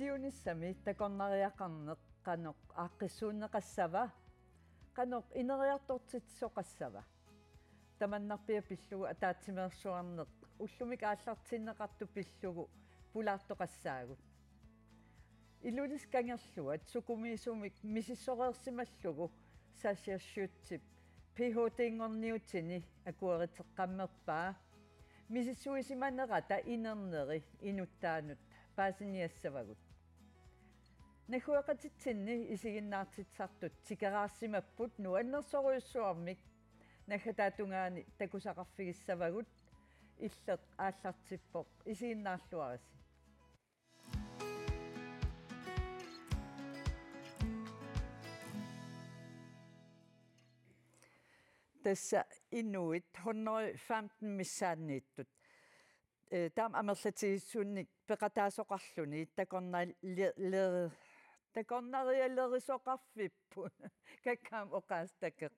иллиунissami такорнериақарнеқ qanoq aaqqissuunneqassava qanoq ineriartortitsoqassava tamannarpia pillugu ataatimeersuarneq ullumik aallartinneqartu pillugu pulaartoqassaagut illulis kangerluat sukumiisumik misissoreersimallugu saasiarssuutsip PhD-ngorniutini akueriteqqammerpaa misissuisimanerata inerneri inuttaanut paasiniassavagut nahuaqatitsinni isiginnaartitsartut tikaraassimapput nuannersoruissuarmik naggataatungaani takusaqarfigissavagut illeq aallartippoq isiginnaarluarisi tässä inuit 115 missaanniittut taam amerlatigissuunnik peqataasoqarluni takornarialerisoqarfipput kakkaam oqaastakeq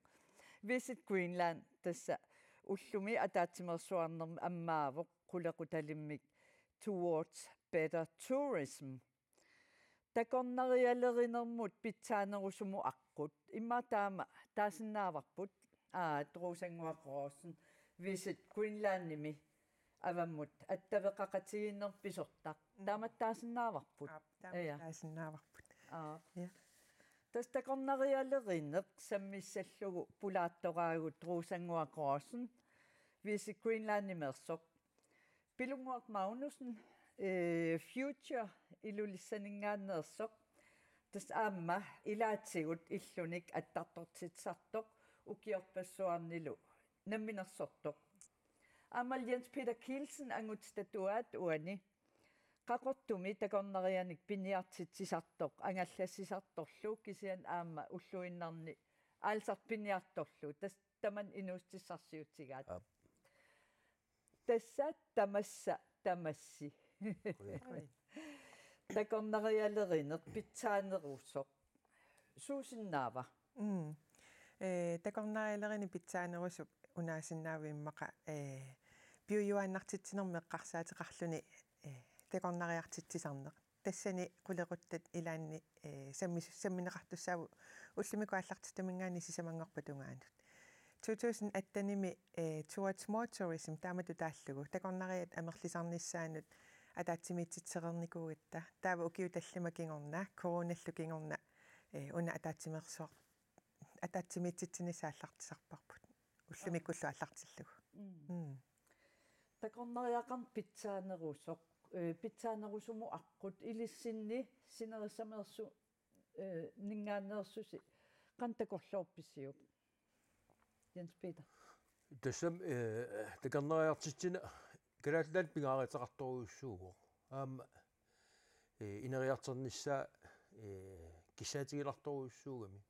Visit Greenland tässä ullumi ataatimersuarnermi ammaavoq qulequtalimmik towards better tourism takornarialerinermut pitsaanerusumu aqqut imma taama taasinnaavarbut truusanguaqoroossen Visit Greenlandimi avammut attaveqaqatiginnerpisortaq taamattaasinnaavarbut taasinnaavarbut ja tästä takornarialerineq sammissallugu pulaattoraagut truusanguaqoroossen Visit Greenlandimersoq pilunguaq Magnussen future ilulissaningaanneersoq tas aamma ilaatsigut illunik attartortitsartoq ukiorpassuarnilu namminersortoq amal Jens Peter Kielsen angutstatuat uani qaqortumi takornarianik piniartitsisartoq angallassisartorlu kisian aamma ulluinnarni aalsarpiniartorlu tas taman inuustissarsiutigaat tässä tamassi takornarialerineq pitsaaneruussoq suusinnaava takornarialerini pitsaanerusuk unaasinnaavimmaqa piujuannartitsinermeqqarsaateqarluni takornariartitsisarneq тассани qulеquttat ilaanni sammineqartussaavu ullumikuallartitamingaani sisamangorpatungaanut 2008-nimi towards more tourism taamatu taallugu takornariat amerlisarnissaanut атаатсимиитситсерерникуугатта таава укиуталлимакингорна короналлукингорна уна атаатсимерсоо атаатсимиитситсинисааллартисарпарпут уллумиккуллу аллартиллугу такорнериақар питсаанерусоқ питсаанерусуму аққут илиссинни синерисамерсу нингаанерсуси қантакорлоорписсиуп Jens Peter тассам такорнериартитсина Grönland pingaaritaqartoruissuugu aama ineriarternissaa kisaatigilartoruissuugami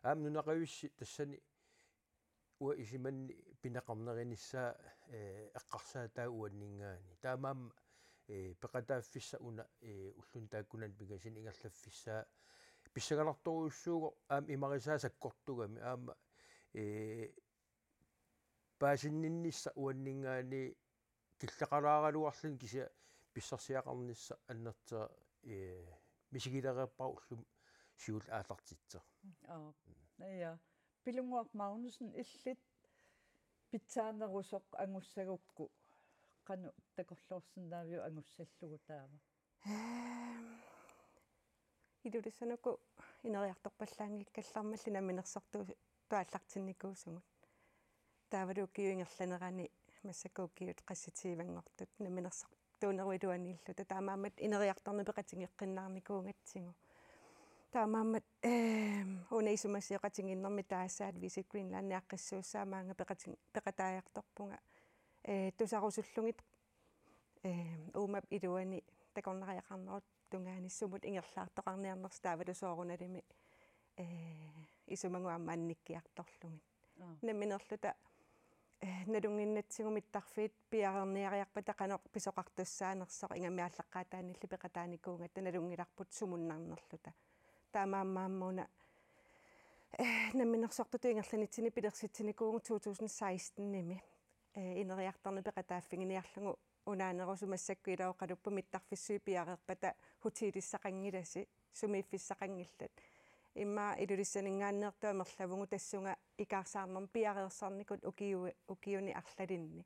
aam nunaqavissi tassani ua isimanni pinaqarnerinissaa eqqarsaataa uanningaani taamaamma peqataaffissa una ullun taakkunan pingasin ingerlaffissaa pissagalartoruissuugo aam imarisaa sakkortugami aama paasinninnissa uanningaani киллақалаагалуарлин кися писсарсиақарнисса аннертера мисигилереерпар уллум сиул аалартитсер я пилунгуақ Magnussen иллит питсаанерусоқ ангуссагукку қану такорлоорсинаавиу ангуссаллугу таава идулиссануку инериарторпаллаангиккаллармаллина минерсорту туаллартинникуусугут таавалуккиуингерланерани массакууккиут qassitiivangortut naminersaq tuuneruiluaniilluta taamaammat ineriartorni peqatingеққиннаарникуунгатсигу таамааммат унаисумассиоқатингиннэрми таасаат Visit Greenland неаққиссууссаамаанга пеқатааярторпунга тусарусуллугит уумап илуани такорнериақарнерут тунгааниссумут ингерлаартоқарниарнерс таавалусоорунalimi исумангуаммаанниккиарторлугит наминерлута налунгиннатсигумиттарфиит пиарерниариарпа тақанеқ писоқартуссаанерсоқ ингамиаллаққаатаанилли пеқатааникуунга налунгиларпут сумуннарнерлута таамааммааммуна намминерсортуту ингерланитсини пилерситсиникуунг 2016-ними инериарторни пеқатааффигиниарлугу unaanerusumассаккуилаоқалуппу миттарфиссуипиареерпата хутилиссақангиласи сумииффиссақангиллат имма илулиссанингааннеэртуа мерлавугу тассунга икаарсаарнерм пиареерсарникут укиуни арлалинни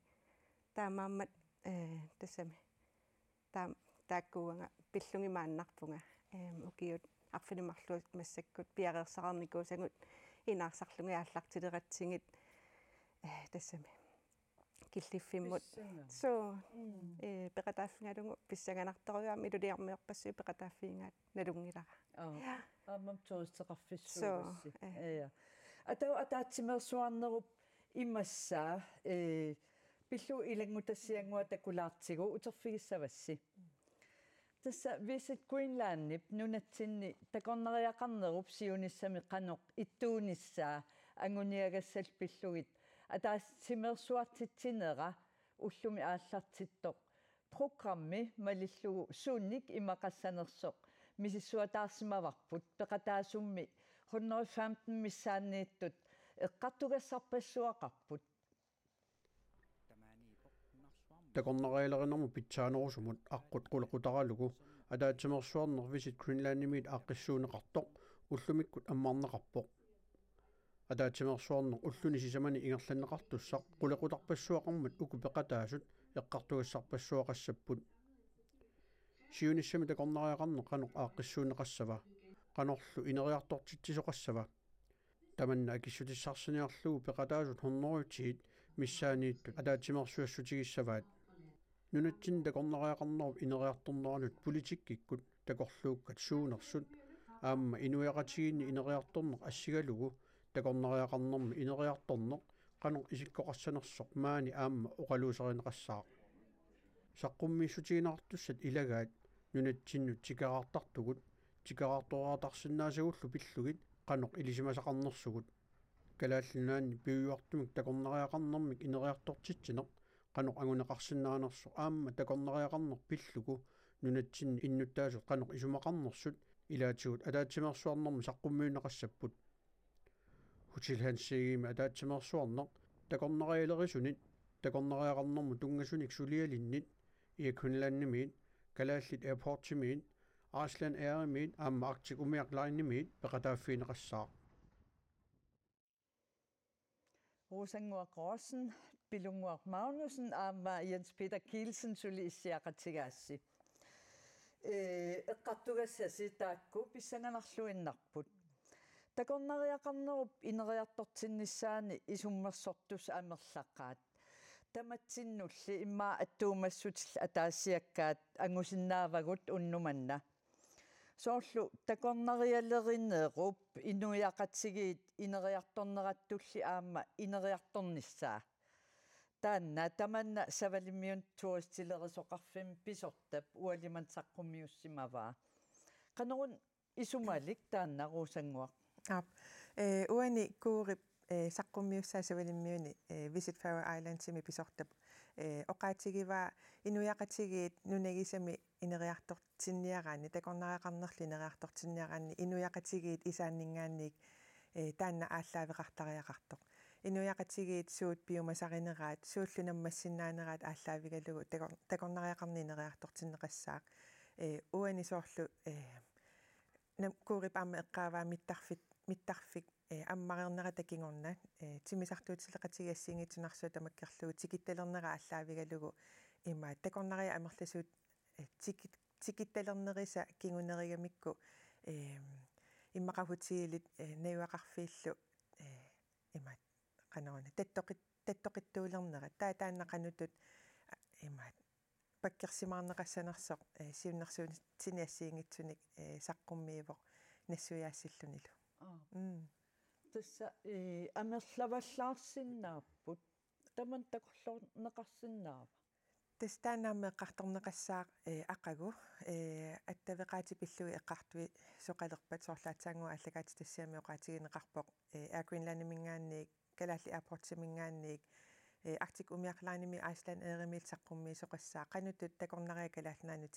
таамааммат тассами тааккуунга пиллугимааннарпунга укиут арфинумарлуут массаккут пиареерсарарникуусагут инаарсарлунги ааллартилератсигит тассами киллиффиммут со пекатааффингалугу писсаганарторуаами илулиармиорпассуи пекатааффиингаат налунгилара аамам туристеқарфиссуугасси атау атаатсимерсуарнеруп имассаа пиллу илангутассиангуа такулаартигу утерфигиссавасси тасса Visit Greenland нунатсинни такорнериақарнеруп сиуниссами қаноқ иттууниссаа ангуниагассал пиллугит атаатсимерсуартитсинера уллуми ааллартиттоқ программи малиллугу суунник имақассанерсоқ мисиссуатаарсимаварпут пеқатаасумми 115 миссааннииттут эққартугассарпассуақарпут такорнериалеринэрму питсаанерусумут аққут қулеқутаралугу атаатсимерсуарнер Visit Greenland-имит ааққиссуунеқартоқ уллумиккут аммаарнеқарпоқ атаатсимерсуарнер уллуни сисамани ингерланнеқартуссақ қулеқутарпассуақармат уку пеқатаасут эққартугассарпассуақассаппут сиуниссами такорнериақарнеқ қаноқ ааққиссуунеқассава qanorlu ineriartortitsisuqassava tamanna akissutissarsiниарлугу пеқатаасут хорнорутигит миссаанииттут атаатсимерсуассутигиссаваат нунатсин такорнериақарнеруп инериарторнеранут политиккиккут такорлууккат суунерсут аама инуяқатигинни инериарторнеқ ассигалугу такорнериақарнерми инериарторнеқ qanoq isiqqoqarssanersoq maani aamma oqaluuserinеqassаа saqqummiissutiginartussat ilagaat nunatsinnu tikaraartartugut tikaraartoraartarsinnaasagullu pillugit qanoq ilisimasaqarnersugut kalaallunaanni piuyuartumik takorneriaqarnermik ineriartortitsineq qanoq anguneqarsinnaanersoq aamma takorneriaqarner pillugu nunatsinni innuttaasoq qanoq isumaqarnersut ilaatigut ataatsimersuarnermi saqqummiunneqassapput hutilhansigiimi ataatsimersuarneq takornerialerisuniit takorneriaqarnermu tungasunik sulialinnit iakkunlaannimiit kalaallit airportimiit Iceland Airimiit aamma Arctic Umiaq Line-imiit peqataaffiineqassaa Rosenguaq-Rossen Pilunguaq-Magnussen aamma Jens Peter Kielsen suli issiaqatigaassi eqqartugassasi taakku pissanganarluinnarput takorneriaqarnerup ineriartortinnissaani isummersortus amerlaqaat tamatsinulli immaa attuumassutil ataassiakkaat angusinnaavagut unnumanna soorlu takornerialerinneerup inuiaqatigiit ineriartornerattulli aamma ineriartornissaa taanna tamanna savalimmiun turistilerisoqarfim pisortap ualiman saqqummiussimavaa qanorun isumalik taanna ruusanguaq uani kuurip saqqummiussaasavalimmiuni Visit Faroe Islandsimi pisortap oqaatigiva inuyaqatigiit nunagisami ineriartortinniaraanni takorneriaqarnerli ineriartortinniaraanni inuyaqatigiit isaanningaanniik taanna ааллаавеқартариақартоқ инуяқатигиит суут пиумасаринераат сууллунаммассиннаанераат ааллаавигалугу такорнериақарни инериартортиннеқассаақ уани соорлу куурип аама эққааваа миттарфик аммарернера такингорна тимисартуутилеқатигиассингитсунарсуа тамаккерлугу тикитталернера ааллаавигалугу имаа такорнерия амерласуут тикитталернериса кингунеригамикку иммақахутигилит наюақарфииллу имаа канаруна таттоқиттуулернера тааннақанутут имаа паккерсимаарнеқассанерсоқ сиуннэрсуун тиниассиингитсуник саққуммиивоқ нассуяассиллунилу тасса амерлаваллаарсиннааппут таман такорлорнеқарсинаава тастаанаамме эққарторнеқассаақ ақагу аттавеқаати пиллуи эққартуи соқалерпат соорлаатсаангуа аллагаати тассиами оqaатигинеқарпоқ Air Greenland-имингаанниик калаалли аирпортимингаанниик Arctic Umiaq Line-ими Iceland Air-имил саққумми соқассаа қанутут такорнерия калааллаану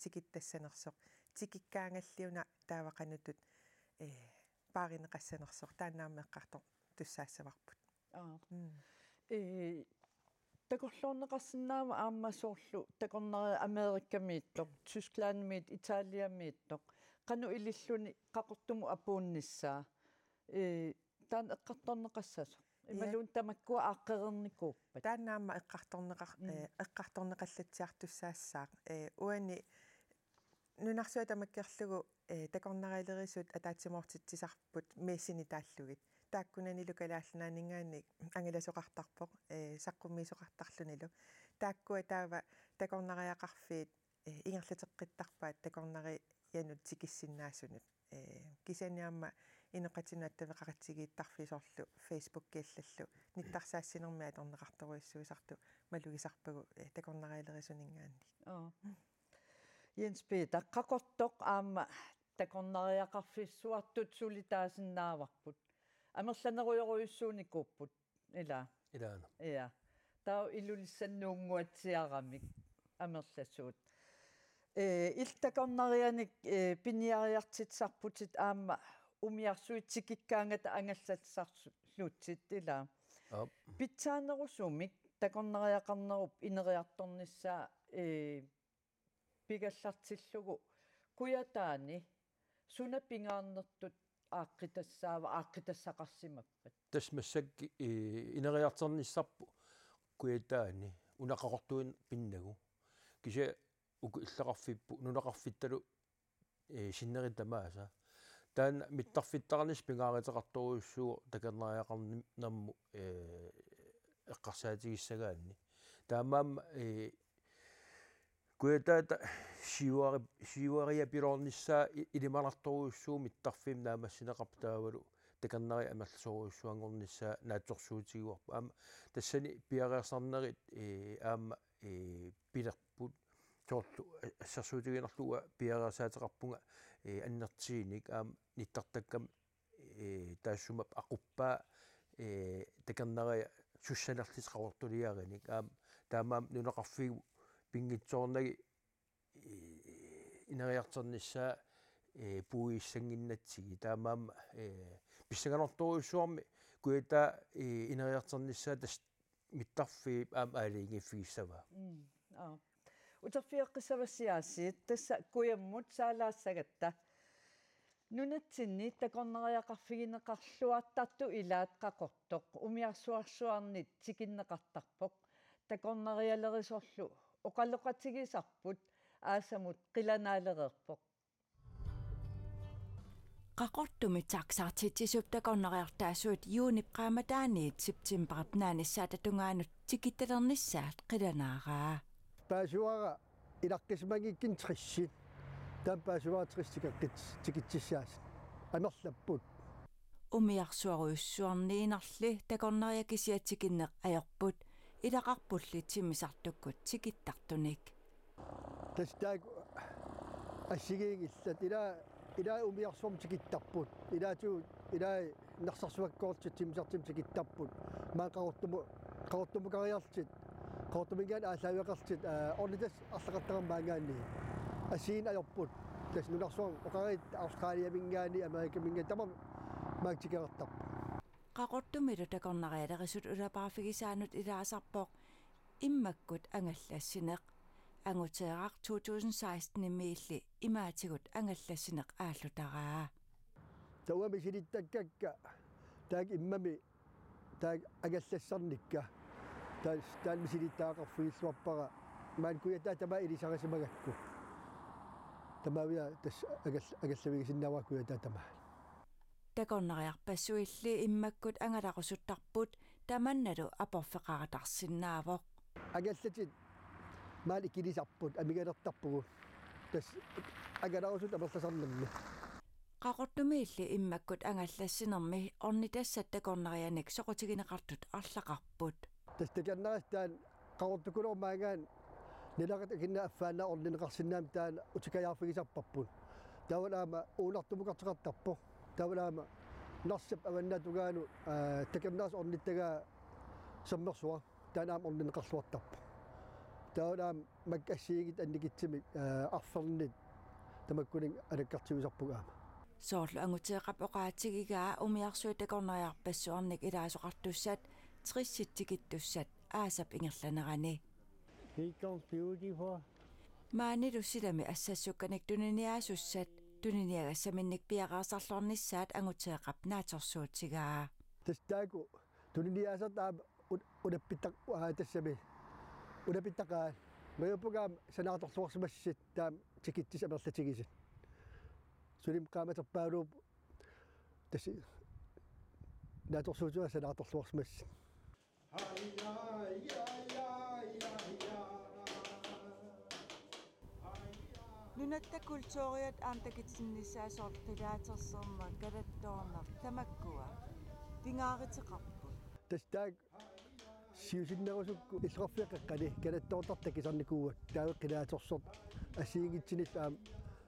тикиттассанерсоқ тикиккаангаллиуна таава қанутут пааринеқассанерсоқ таанаамме эққартор туссаассаварпут такорлуорнеқарсинаама ааммасоорлу такорнери Америккамииттоқ Тysklaanmiit Itaaliamiiттоқ qanu ililluni qaqortumu apuunnissaa таан эққарторнеқассасо ималуун тамаккуа ааққерерникууппат тааннаама эққарторнеқаллатсиартуссаассаақ уани нунарсуа тамаккерлугу такорнерилерисут атаатсимоортитсисарпут мессини тааллугит тааккунани лукалаалланаанингааник ангиласоқартарпоқ саққуммисоқартарлунилу тааккуа таава такорнериақарфиит ингерлатеққиттарпаат такорнери янут тикиссиннаассунут кисаниамма инеқатинуат тавеқаратсигииттарфисоорлу Facebook киаллаллу ниттарсаассинермиа торнеқарторуиссуисарту малугисарпагу такорнерилерисунингаанни Jens Peter qaqortoq aamma такорнериақарфиссуартут сулитаасиннааварпут амерланеруйоруйуссууникууппут илаа иа таа илулиссаннуунгуатсиарамик амерласуут илтакорнерианик пиниариартитсарпутит аама умиарсуитсикиккаангата ангаллатсарсулуутсит илаа питсаанерусумик такорнериақарнеруп инериарторнissaа пигаллартиллугу куятаани суна пингаарнертут ааққитассақарсимаппат тасмассакки инериарторниссарпу куятаани унақақортуин пиннагу киса уку иллақарфиппу нунақарфитталу синнеритамааса таан миттарфиттарнис пингааритеқарторуйуссуу такернериақарнамму эққарсаатигиссагаанни таамаама куятаата сиуариа пилорнissaа илималарторуйуссуу миттарфим наамассинеқартаавалу такернери амерлсоруйуссуангорнissaа наатсорсуутигуарпа аама тассани пиареерсарнерит аама пилерпут тоорлу ассерсуутигинерлуга пиареерсаатеқарпунга аннертииник аама ниттартаккам таассумап ақуппаа такернери суссанерлисқавортулиариник аама таамаам нунеқарфигу пингитсоорнаги инериарторнissaа пуиссангиннатсиги таамаама писсаганорторуйуссуарми куята инериарторнissaа тас миттарфи аама аалингиффигиссава утерфиэққиссавассиаассиит тасса куяммут саалаассагатта нунатсинни такорнериақарфигинеқарлуартарту илаат қақортоқ умиарсуарсуарнит тикиннеқартарпоқ такорнериалерисорлу оқалоқатигисарпут аасамут қиланаалерерпоқ qaqortumi taaqsaartitsisup takorneriartaasuut юунип qaamataaniit септемберт нааниссаа татунгаанут тикитталернissaat qilanaaraa паасуара илаққисмагиккин триссит таам паасуара триссикаққит тикитсиссаас амерлаппут умиарсуаруйуссуарниинарли такорнериакисиатикиннеқ аёрпут илақарпулли тимисартуккут тикиттартуник тастаак ассигингиллат илаа умиарсуам тикиттарпут илаату илаа нарсарсуаккоортит тимисартим тикиттарпут маақарортуму кариартит қортумингаан аасаавеқартит орнитас арлақаттармаангаанни ассиин аёрпут тас нунарсуам оқарит австралиамингаани америкаминга тамам маактикеқартарпу qaqortumilу такорнериалерисут улапаафигисаанут илаасарпоқ иммаккут ангаллассинеқ ангутеэрак 2016 иммиилли имаатигут ангаллассинеқ ааллутараа тауами силиттаккакка таак иммами таак агаллассарникка таан мисилиттаақарфуиллуарпара маанкуятаа тама илисарисимагакку тамавиа тас агаллавигисиннауаккуятаа тама такорнериарпассуилли иммаккут ангаларусуттарпут таманналу апорфеқаратарсинаавоқ агаллатит маали килисарпут амигалертарпугу тас агаларусут амерласарнамми qaqortumiilli immakkut angallassinermi ornitassat takornerianik soqutigineqartut арлақарпут тас таканнарастаан qaqortukulormaagaan нилақат акинна аффаана орнинеқарсинаам таан утикаяарфигисарпарпут таавалаама уулартумукартеқартарпо таавалаама нарсап аваннаатугаану таканнарс орниттагаа саммерсуа таанаам орнинеқарлуартарпо таавалаам маккассиигит анникитсимик арфернит тамаккунин алаккартигусарпугаама соорлу ангутеэқап оqaатигигаа умиарсуи такорнериарпассуарник илаасоқартуссат трисситтикиттуссат aasap ingerlanerani Hikons beautiful. maanilu silami assassukanik tuniniaasussat tuniniagassaminnik piaqaasarlornissaat angutieqap naatorsuutigaa Testaaku tuniniasat unappitak tassami unapittakaa mayupugaam sanaatorluarsimassit taam tikittis amerlatigisit sulim qaamaterpaaluup tassi naatorsuutua sanaatorluarsimassit Nunatta kultuuriat aantakitsinnissaasooрлилаатерсермаат калатторнер тамаккуа пингааритеқарпут tastaak siusinnerusukku иллерфиаққани канаттоортартакисарникууат таавеққинааторсорт ассиигитсинит аам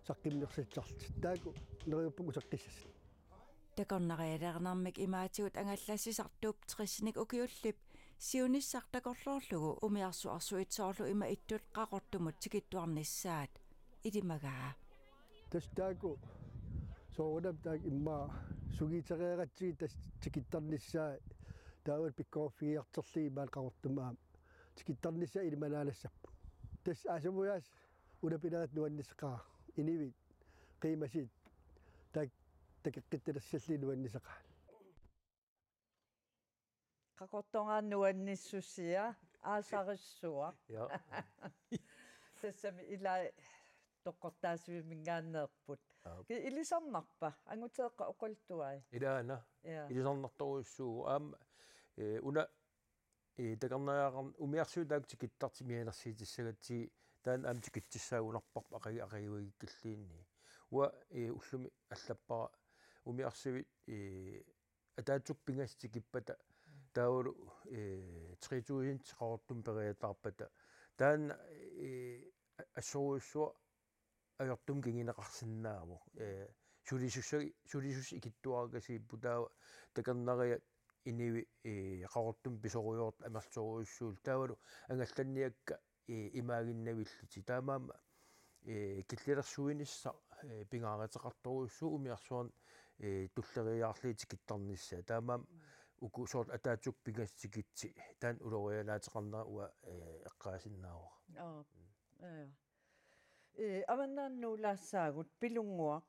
саққиммерситсарт тааку нериуппугу саққиссас такорнариалернармик имаатигут ангаллассисартууп трисник укиуллип сиунissартакорлоорлугу умиарсу арсуитсоорлу има иттут қақортумут тикиттуарнissaат илимагаа тастааку соорунам таак иммаа сугиитереератсиги тас тикиттарнissaа таавал пиккооффигиартерлиги маал қавортумаа тикиттарнissaа илиманаанассаппу тас асумуяас унапинерат нуаннисеқаа инивит қимасит так такеққитталассалли нуаннисеқаа qaqortoraannuannissusia aasarissua Ja. тассами илаа тоққортаасивимингааннеерпут илисарнарпа ангутеэққа оқалтуай Ilaana. я Ilisarnartoruussuu aama una takarnaaaqarn umiarsuutaak tikittartimianersiitissagati taan aam tikitsissaagunarparp aqagiuigikkalliinni ua ullumi allappa umiarsivit ataatsuk pingastikippata taulu 3000 qaqortum periataarpata taan assoruussua ajortum kingineqarsinnaamu sulisus ikittuaragasiippu taa takarnaria inivi qaqortum pisoruyoort amersoruussuul taavalu angallanniakka imaaginnavilliti taamaama killilersuinissa pingaariteqartoruussuu umiarsuan tulleriaarli tikittarnissa taamaam uku soort ataatsuk pingastikitsi taan ulorialaateqarnera ua eqqaasinnaaruq ja avannaannuulaassaagut pilunguaq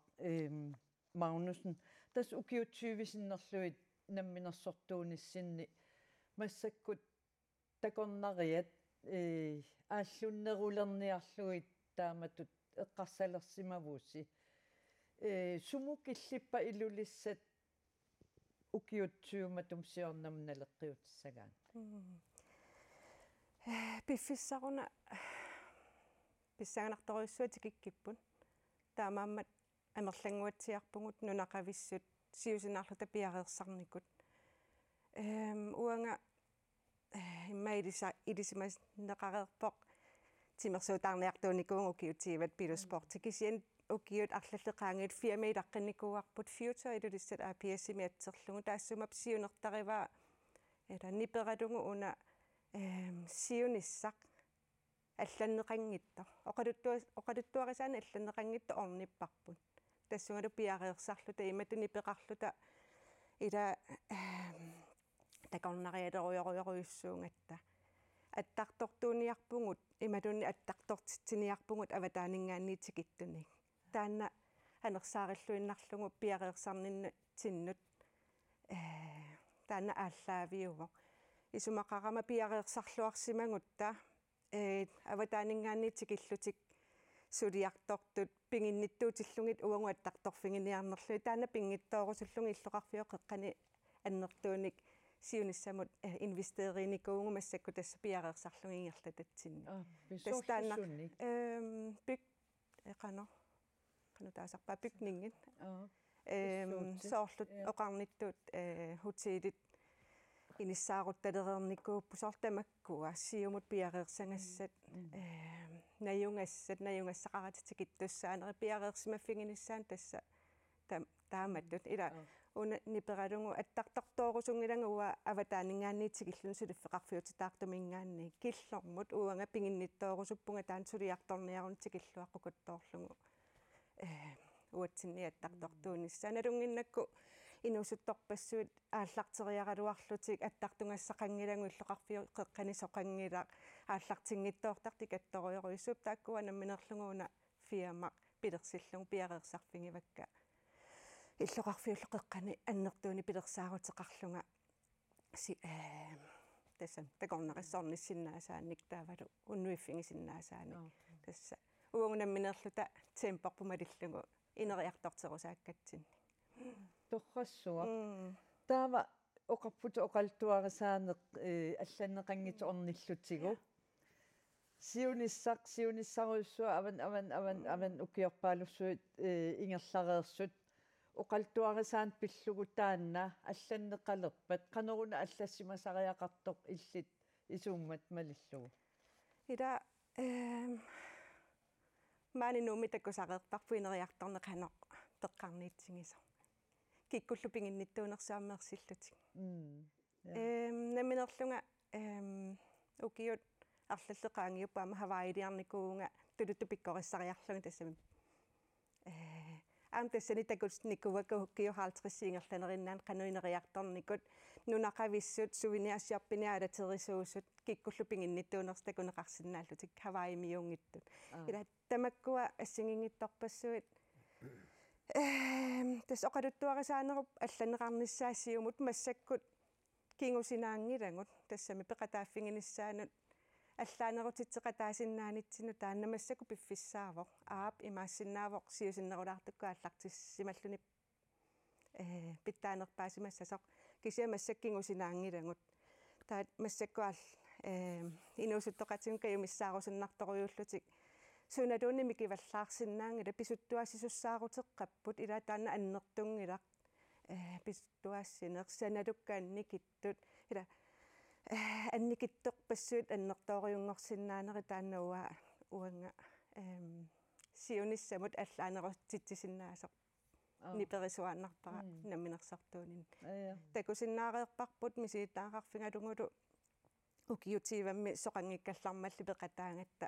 Magnussen tas ukiutsyvisinnerluit намминерсортуунissinni массаккут такорнариат ааллуннерулерниарлуит тааматут эққарсалерсимавуси сумукиллиппа илулиссат укиутсууматум сиорнамналеққиутиссагаан пиффиссаруна писсаганарторуйссуати киккиппун таамааммат амерлангуатсиарпугут нунақависсут сиусинаарлута пиареерсарникут уанга иммаилиса илисимас неқареерпоқ тимерсуутаарниартууникуун укиутигиват пилуспортикисиан укиут арлаллеқаангит фирмаилаққинникууарпут фьючер илулиссат APS-ими атсерлугу таассумап сиунертариваа эра нипералугу уна сиуниссақ алланнеқангитто оқалуттуарисаана алланнеқангитто орниппарпут тассугалу пиареерсарлута иматуни пеқарлута ила такорнариалеруйоруйоруйуссуунгатта аттартортууниарпугут иматуни аттартортитсиниарпугут аватаанингаанниитикиттуник таанна анерсаариллуиннарлугу пиареерсарнинна тиннут таанна ааллаавиуво исумақарама пиареерсарлуарсимагутта аватаанингаанниитикиллутик сулиартортут пингинниттуутиллугит уангу аттарторфигиниарнерлуи таана пингиттоорусуллуги иллоқарфио қеққани аннертууник сиуниссамут инвестериникуугу массакку тасса пиареерсарлугингерла татсинни тастаанна пик эқано таасарпа пикнингит соорлут оқарниттуут хотелит иниссаарутталерерникууппу соортамаккуа сиумут пиареерсангассат наюнгассақаратитикиттуссаанери пиареерсимаффигиниссаан тасса тааматтут ила уна нипералугу аттартартоорусунгилангуа аватаанингаанниитикиллун сулиффеқарфиутитаартумингаанни киллормут уанга пингинниттоорусуппунга таан сулиарторниарунтикиллуаққукуттоорлугу уатсинни аттартортууниссаа налунгиннакку инусутторпассуут ааллартериагалуарлутик аттартунгассақангилангу иллоқарфиу қеққанисоқангила ааллартингиттоортар тикатториоруйссууп тааккуа намминерлугуна фиама пилерсиллугу пиареерсарфигивакка иллоқарфиулло қеққани аннертууни пилерсаарутеқарлунга тасам такорнериссорниссиннаасааник таавалу уннуиффигисиннаасааник тасса уугунамминерлута темпорпумалиллугу инериартортерусааккатсинни торрассуа таава оқарпуту оқалтуарисаанеқ алланнеқангиторниллутигу сиуниссаруйссуа аван укиорпаалуссуит ингерлареерсут оқалтуарисаан пиллугу таанна алланнеқалерпат қанеруна аллассимасариақартоқ иллит исууммат малиллугу ида маани нуми таккусареерпарпу инериарторнеқаноқ теққарниитсигисо киккуллу пингинниттуунерсааммерсиллутик наминерлунга укиут арлаллеқаангиуппаама хаваилиарникуунга тулуту пиккориссариарлуги тассами аам тассани такусниккувакку киохаалтриссиингерланериннаан кануинериарторникут нунақависсут сувиниассиарпиниаала терисуусут киккуллу пингинниттуунерс такунеқарсинааллутик хаваимиунгиттут ила тамаккуа ассигингитторпассуит тас оқалуттуарисаанеруп алланеқарниссаассиумут массаккут кингусинаангилагут тассами пеқатааффигиниссаанут аллаанерутитсеқатаасиннаанитсину тааннамассаку пиффиссаавоқ аап имаассиннаавоқ сиусиннерулаартукку ааллартиссималлуни питтаанерпаасимассасоқ кисиамассаккингусинаангилагут таат массаккуал инуусуттоқатсигун каюмиссаарусиннарторуйуллутик суналууними киваллаарсиннаангила писуттуассисуссаарутеққаппут ила таанна аннертунгилақ писуттуассинерсаналуккаанни киттут ила анникитторпассуут аннертоориунгорсиннаанери тааннауа уанга сиуниссамут аллаанерутитсисиннаасоқ ниперисуааннартара намминерсартуунин такусиннаареерпарпут мисиитаагарфингалугулу укиутивамми соқангиккаллармалли пеқатаангатта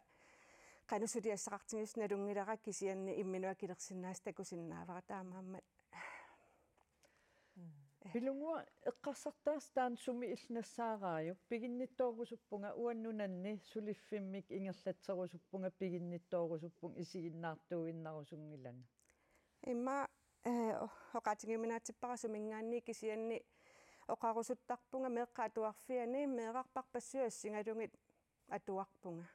qanusutiassaqartingis nalungilara kisianni imminua kilersinnaas takusinnaavara taamaammat Pilungua eqqarsartaas taan sumi illnassaaraayu piginnittoorusuppunga uannunanni suliffimik ingerlatserusuppunga piginnittoorusuppunga isiginnaartuuginnarusungilana imma oqatingiminaatippara sumingaanni kisianni oqarusuttarpunga meeqqaatuarfiani meeqarparpassuassingalungit atuarpunga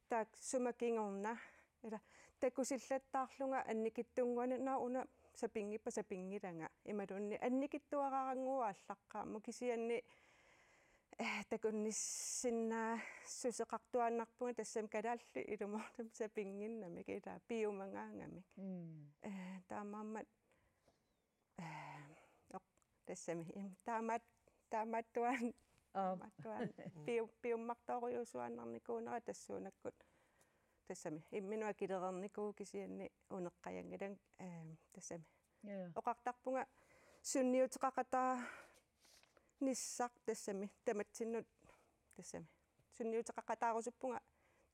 tak sumakingorna ila takusillattaarlunga annikittunguana nauna sapingilanga imalunni annikittuararangua allaqqaammu kisianni takunnissinna suseqartuannarpunga tassam kalaalli ilumortam sapinginnamik ila piumangaangamik taamaammat tassami taamattuan piummartooriusuannarnikuunera tassuunakkut тассами имминуа килерерникуу кисианни унеққаянгалан тассами оқартарпунга сунниутеқақатаа ниссақ тассами таматсиннут тассами сунниутеқақатаарусуппунга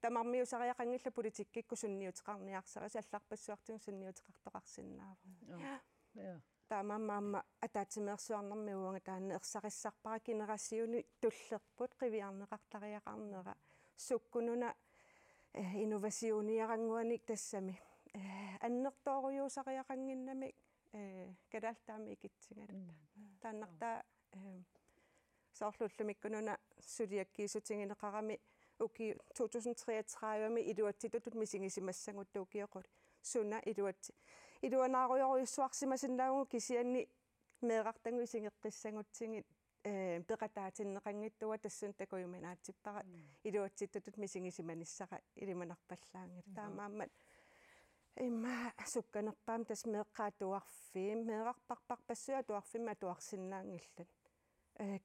тамармиусариақангилла политиккикку сунниутеқарниарсарис алларпассуартун сунниутеқартоқарсинаава таамаамаама атаатсимеерсуарнэрми уанга таанна ерсариссарпара генерасиуни туллерпут қивиарнеқартариақарнера суккунуна инновасиониарангуаник тассами аннертоориусариақангиннамик калаалтаами икитсингалута тааннартаа соорлуллумиккунуна сулиаккиисутингинеқарами уки 2033-ми илуатситутут мисигисимассангутту укиоқули суна илуанааруйоруйуссуарсимасиннаагу кисианни меэқартангу исингеққиссангутсигит пеқатаатиннеқангиттуа тассун такуйуминаатсиппара илуатситтутут мисигисиманиссаqa илиманарпаллаангит таамааммат имма сукканерпаам тас меэққаатуарфиим меэқарпарпарпассуа туарфимма туарсиннаангиллат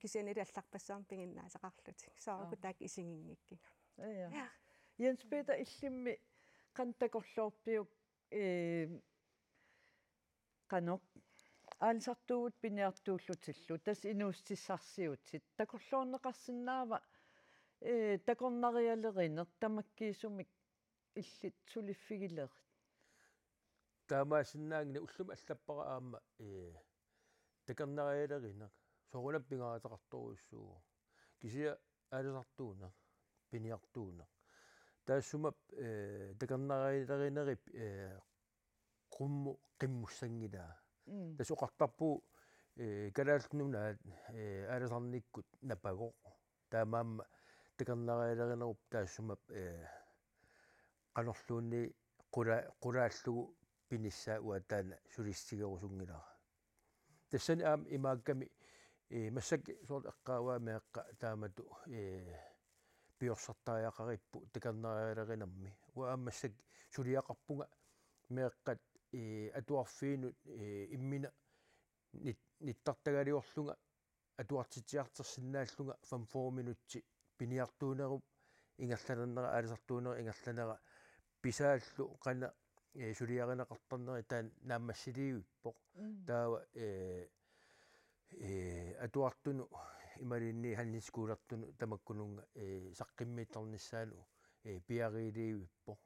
кисианили алларпассаарм пингиннаасақарлутик саарку таак исингингиккинга Jens Peter иллимми qantakorluorpiuk qanoq аалсартуугут пиниартууллутиллу тас инууссиссарсиутсит такорлуорнеқарсинаава такорнариалеринеқ тамаккиисумик иллит сулиффигилерит таамаасиннаангина уллума аллаппара аама такернариалеринақ соорунап пингаратақарторуссуу кисия алисартуунақ пиниартуунақ таассумап такернариалеринерип qummu qimmussangilaa тасоқартарпу калаалнунаат аласарниккут напаго таамаама такернариалеринеруп таассумап qanorluunni qulaallugu pinissаа уатаана сулиссигерусунгилара тассани аам имаакками массак соорт эққааваа меэққа таамату пиорсартариақариппу такернариалеринерми уааммассак сулиақарпунга меэққат атуарфиинут иммина ниттартагалиорлунга атуартитиартерсинааллунга 5 минутти пиниартуунеруп ингерланернера алисартуунера ингерланера писааллу қана сулиаринеқартарнери таан нааммассилиуиппоқ таава атуартуну ималинни ханнискуулертуну тамаккунунга саққиммиитторниссаану пиарилиуиппоқ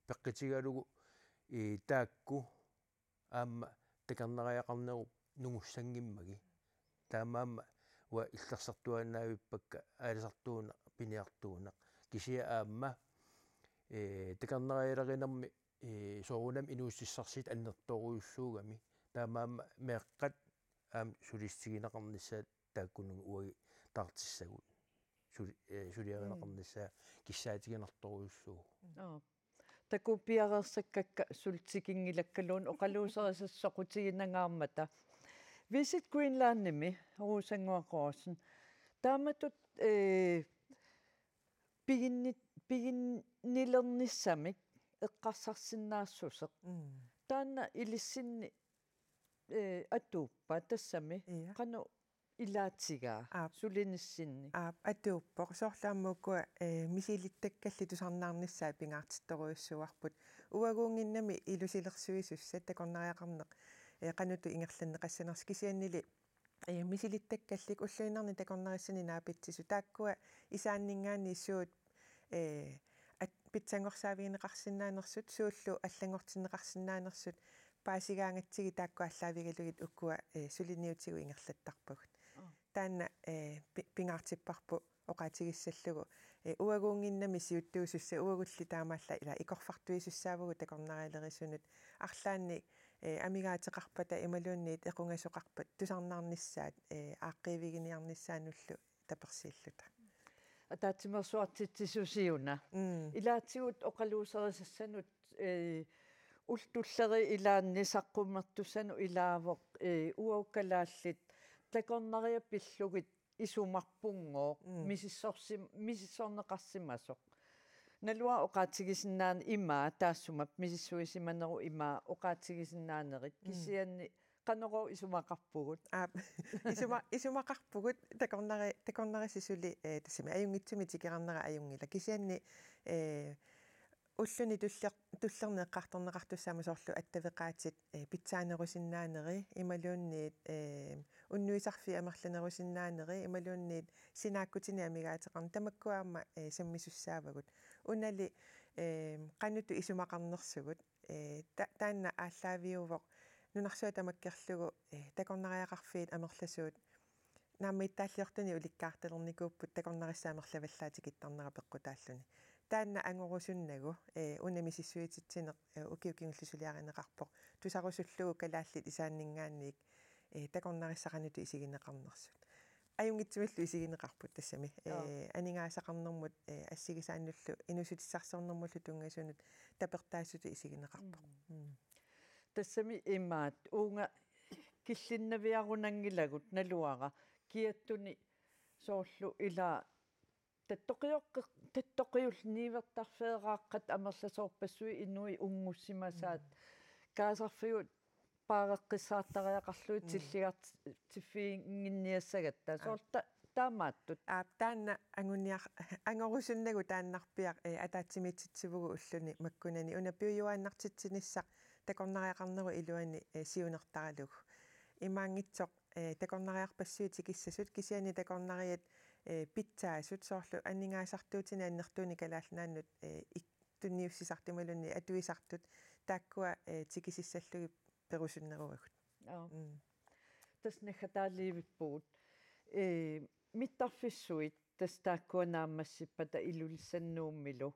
пеққитигалугу таакку аама такернариақарнеруп нугуссангиммаги таамаама уа иллерсартуанаавиппакка аалисартууна пиниартуунақ кисия аама такернариалеринерми соорунам инууссиссарсит аннерторуйуссуугами таамаама меэққат аам сулиссигинеқарниссаат тааккунун уаги таартиссагут сулиаринеқарниссаа киссаатигинерторуйуссуу такупиарерсаккакка султикингилаккалуун оқалуусерисассоқутигинангаармата Visit Greenland-ними руусангуақорсин тааматут пигиннилерниссамик эққарсарсинаассусеқ таанна илиссинни атууппа тассами қану илаатигаа сулиниссинни атууппоқ соорлааммуккуа мисилиттаккалли тусарнаарниссаа пингаартитторуйуссуарпут уагуунгиннами илусилерсуисуссат такорнариақарнеқ qanuttu ingerlanne qassaners kisiannili misilittakkallик уллуинарни такорнариссани наапитсису тааккуа исааннингаани исsuut питсангорсаавигинеқарсинаанерсут сууллу аллангортинеқарсинаанерсут паасигаангатсиги таакку аллаавигалугит уккуа сулиниутигу ингерлаттарпагут таанна пингаартиппарпу оқаатигиссаллугу уагуунгиннами сиуттуусусса уагулли таамаалла ила икорфартуисуссаавгу такорнариалерисунут арлаанни амигаатеқарпата ималуунниит эқунгасоқарпат тусарнаарниссаат ааққиивигиниарниссаануллу таперсииллута атаатимерсуартитсисусиуна илаатигут оқалуусерисассанут ултуллери илаанни саққуммертуссану илаавоқ уауккалааллит такорнариаппиллугит исумарпунгоо мисиссорнеқарсимасоқ налуа оқаатигисиннаан имаа таассумап мисиссуисиманеру имаа оқаатигисиннаанерит кисианни qanoro isumaqarpugut isumaqarpugut takornarisisuli tassami ajungitsumi tikiqarnera ajungila kisianni уллуни туллернеэккарторнеқартуссаама соорлу аттавеқааtit питсаанерусиннаанери ималуунниит уннуисарфи амерланерусиннаанери ималуунниит синааккутини амигаатеқарна тамаккуаама саммисуссаавагут унали qanuttu isumaqarnersugut таанна ааллаавиувоқ нунарсуа тамаккерлугу такорнариақарфиит амерласуут нааммиттааллиортуни уликкаарталерникууппут такорнариссаамерлаваллаатикиттарнера пеққутааллуни таанна ангорусуннагу унамисиссуититсинеқ укиукингуллусулиаринеқарпоқ тусарусуллугу калааллит исааннингаанниик такорнариссақануту исигинеқарнерсут аюнгитсимиллу исигинеқарпут тассами анигаасақарнэрмут ассигисааннуллу инусутиссарсернэрмуллу тунгасунут тапертаассуту исигинеқарпоқ тассами имаат уунга киллиннавиарунангилагут налуара киаттуни соорлу илаа таттоқиулниивертарфеэрааққат амерласоорпассуи инуи унгуссимасаат каасарфиут паагеққиссаартариақарлуи тиллигарт тиффиингинниассагатта соорта таамааттут таанна ангорусуннагу тааннарпиақ атаатсимитситсивугу уллуни маккунани унапиуюааннартитсиниссақ такорнариақарнеру илуани сиунертаралуг имаангитсоқ такорнариарпассуи тикиссасут кисиани такорнариат питсаасут соорлу аннингаасартуутини аннертууни калаалнааннут тунниуссисартималунни атуисартут тааккуа тикисиссаллуги перусуннеруагут tasnagataaliivippugut mittarfissuit tastaakkuanaammassipata ilulissannuummilu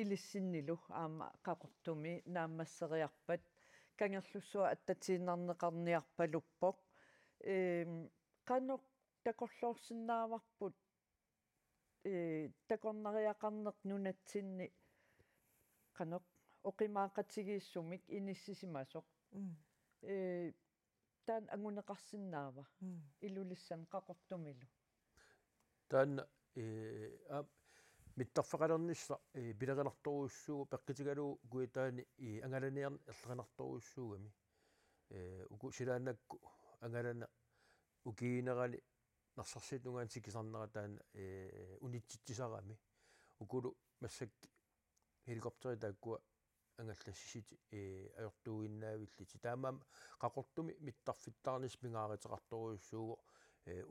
ilissinnilu aama qaqortumi naammasseriarpat kangerlussua attatiinarneqarniarpaluppoq qanoq takorluorsinnaavarput takornariaqarneq nunatsinni qanoq oqimaaqatigiissumik inissisimasoq taan anguneqarsinnaava ilulissan qaqortumilu taan mittarfaqalernissa pileqinartoruussuugu peqqitigalu kuitaani angalaniarn erleqinartoruussuugami uku silaannakku angalana ukiinerani narsarsitungaan sikisarnerataan unitsitsisarami ukulu massakki helikopteri taakkua ангаллассисити ajortuuginnaavilliti таамаама qaqortumi mittarfittaarnis pingaariteqartoruussuugu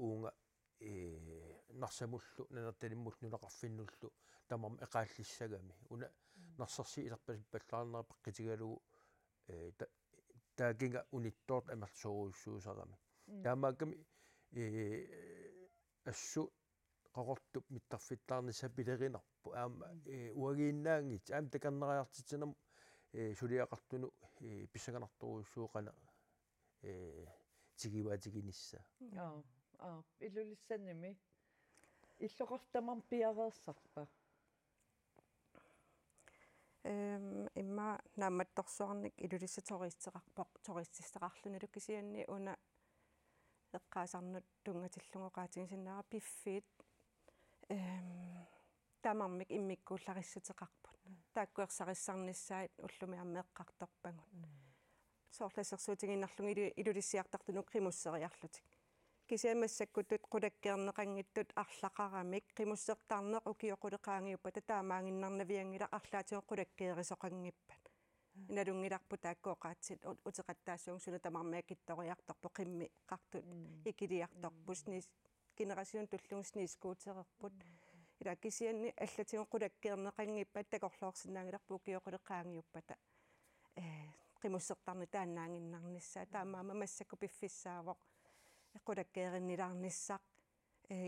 uunga нарсамуллу нанерталиммул нулақарфиннуллу тамарма эқааллиссагами уна нарсарси илерпаллаарнера пеққитигалугу таакинга униттоорт амерлсоруuссуусарами таамаакками ассу qaqortup mittarfittaarnissa pilerinarpu aama uagiinnaangit aam takanneriartitsinam suliaqartunu pissaganartoruussuuqana tigivaatiginissa ilulissanimi иллоқартамар пиареерсарпа имма наамматторсуарник илулиссаториистеқарпоқ тористистеқарлуналу кисианни уна эққаасарнут тунгатиллугоқаатигисиннаара пиффиит тамармик иммиккууллариссутеқарпут тааккуерсариссарниссаит уллуми аммеэққарторпагут соорлассерсуутигиннарлуги илулиссиартартунук қимуссериарлутик кисиамассаккутут қулаккеернеқангиттут арлақарамик қимуссертаарнеқ укиоқулеқаангиуппа татаамаангиннарнавиангила арлаатиго қулаккеерисоқангиппат иналунгиларпу тааккооқаатсит утеқаттаассуун суна тамармиаккитториарторпо қимми қартут икилиарторпус нис генерасиун туллугуснис скуутерерпут ила кисианни аллатиго қулаккеернеқангиппат такорлоорсинаангиларпу укиоқулеқаангиуппата қимуссертарни тааннаангиннарниссаа таамаама массакку пиффиссаавоқ qulakkeerinnilaarnissaq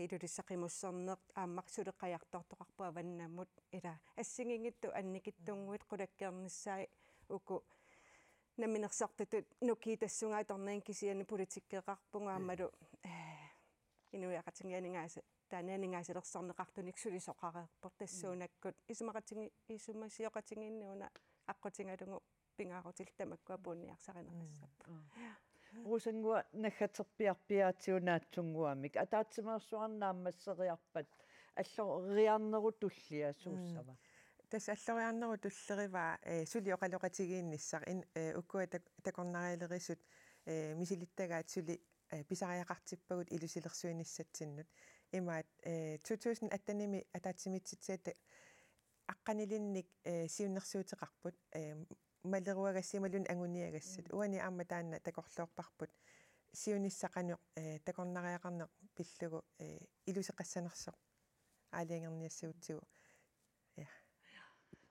ilulissaqimусserneq aammaq suleqajartortoqarpu avannamut ila assingingittu annikittunguit qulakkeernissaai uku naminersartatut nukiitassungaa tornein kisiani politikkeeqarpunga aammalu inuiaqatingianingaasa taanianingaasilersarneqartunik sulisoqareerpor tassuunakkut isumasiyoqatingiinnuuna aqqutigalungu pingaarutil tamakkua puunniarsarinerissappa rusangua naggaterpiarpiaatiunaatsungguamik ataatimersuarnaammasseriarpat alloriarneru tulliasuussava тас аллориарнеру туллериваа сулиоқалоқатигиинниссар уккуа такорнариалерисут мисилиттагаат сули писариақартиппагут илусилерсуиниссатсиннут имаат 2018-ними атаатсимитситсаата аққанилинник сиуннерсуутеқарпут малеруагассималун агуниагассат уани аама таанна такорлоорпарпут сиуниссақаниоқ такорнариақарнеқ пиллугу илусеқассанерсоқ аалиангерниассуутсигу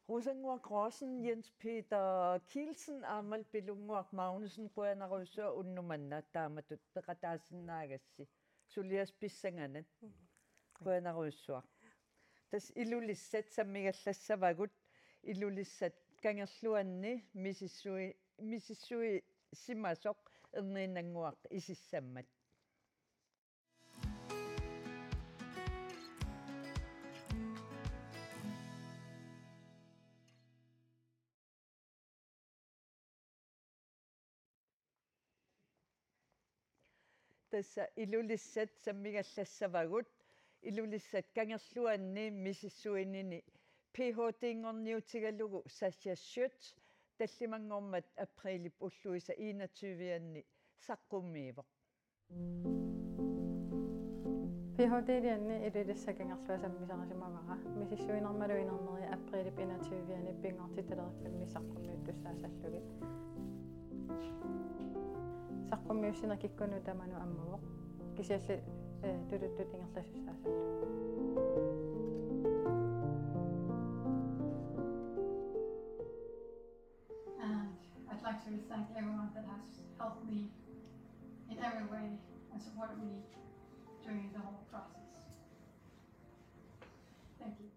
Rosangua Grossen, Jens Peter Kielsen, Amal Belunguaq Magnussen, Ruanarussua unnumanna taamatut peqataasinnagassi sulias pissanganan Ruanarussua tas ilulissat sammigallassavagut ilulissat kangerluanni misissui simasoq erniinanguaq isissammat tassa ilulissat sammigallassavagut ilulissat kangerluanni misissuinini PhD-ngorniutigalugu Sascha Schütz tallimangormat aprilip ulluisa 21-anni saqqummiivoq PhD-lianni ilulissakangерlua sammisarisimaavara misissuinermaluinermeri aprilip 21-anni pingortitalerikkalmi saqqummiuttussaasallugi saqqummiussiner kikkunu tamanu ammuvoq kisialli tuluttut ingerlassussaasallu I'd like to thank everyone that has helped me in everybody and supported me during the whole process. Thank you.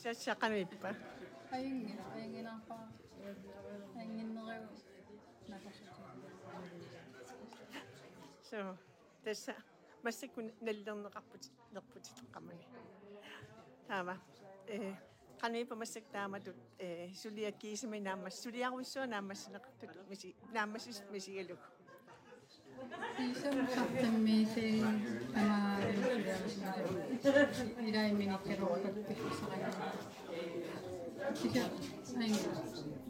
Сассақамиппа. Ayunginarpa. Ayunginnereu nakasut. So тасса массаккун наллернеқарпут нерпутитеққамани. Таама qanippa massak taamatut suliakkiisimi naammas suliaruissua naammassinеқартут миси нааммасис мисигалук. Isam sartammiisi ama ilaiminikkeruukat pissaqaga. Tika ayunginarpa.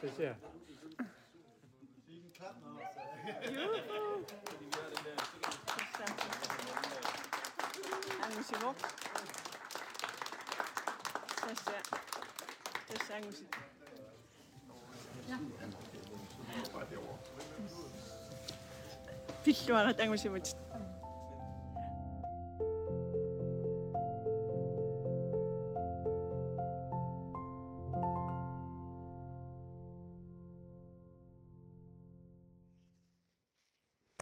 Tasiaq. Angusivok. Tassa angusit. Pilluarat angusivut.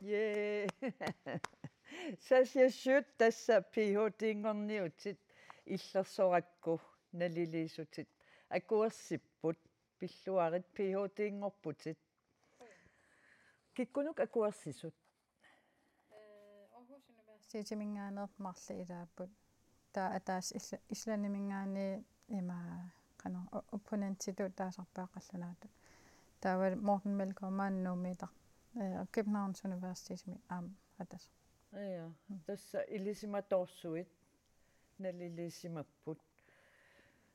Yeah. Sasiassut tassa PhD-ngorniutit illersorakku naliliisutit akuersipput pilluarit PhD-ngorputit kikkunuk akuersisut Aarhus Universitet mingaanert marli ilaapput taa ataas islanimingaani ima qano opponentitu taasarpaaqallunaatut taawal Morten Melgaard Københavns Universitet mi atas. Ja, tassa ilisimatorsuit nalilisimapput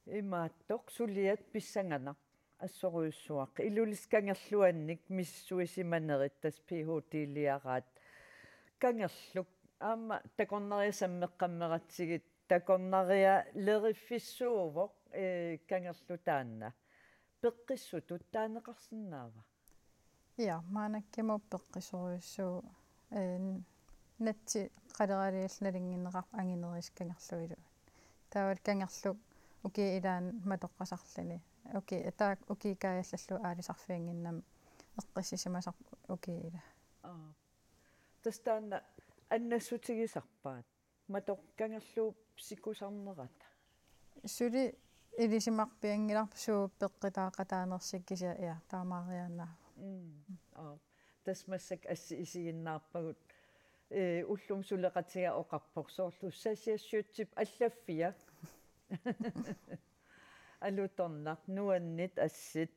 imaattoq suliat pissanganaq assoruissuaq iluliskangerluannik missuisimanerit tas PhD-liaraat kangerluk aama takornariasammeqqammeratsigit takornaria lerifissuuvoq kangerlutaanna peqqissutut taaneqarsinnaava. Ja, maanakkimu peqqisuruissuu natsi qaleraliilnalinginneqar angineriskangerluilu. Taawal kangerlu uki ilaan matoqqasarlini. Uki ataak uki kaajallallu aalisarfianginnam eqqissisimasar uki ila. Tastaanna annassutigisarpaat matoqqangerlu sikusarnerat. Suli ilisimarpiangilarp suu peqqitaaqataanersikkisia ja taamaarianna. Tasmassak assi isiginnaarpagut ullum suleqatiga oqarporsoorlu sasiassutip allaffia alutornaq nuannit assit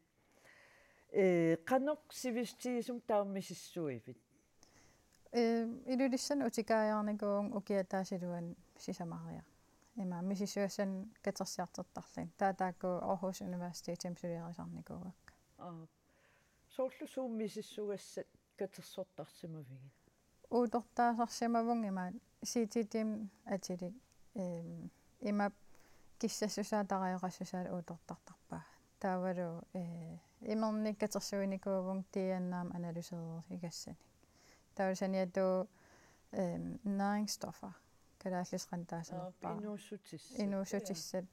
qanoq sivistigisum taummisissuivit ilulissan utikaajaarnikuun ukiataasiluan sisamaria ima misissuassan katersiartertarlin taataakku Aarhus Universitetem suliarisarnikuuak soorlu suummisissugassat katersortarsimavigit uutortaasarsimavun ima CTTM atili ima kissassusaatariaqassusaal uutortartarpaa taavalu imernik katersuinikuuvun tiannaam analyseerigassani taalusaniatu næringsstoffer kalaallisqantaasanerpaa inuussutissat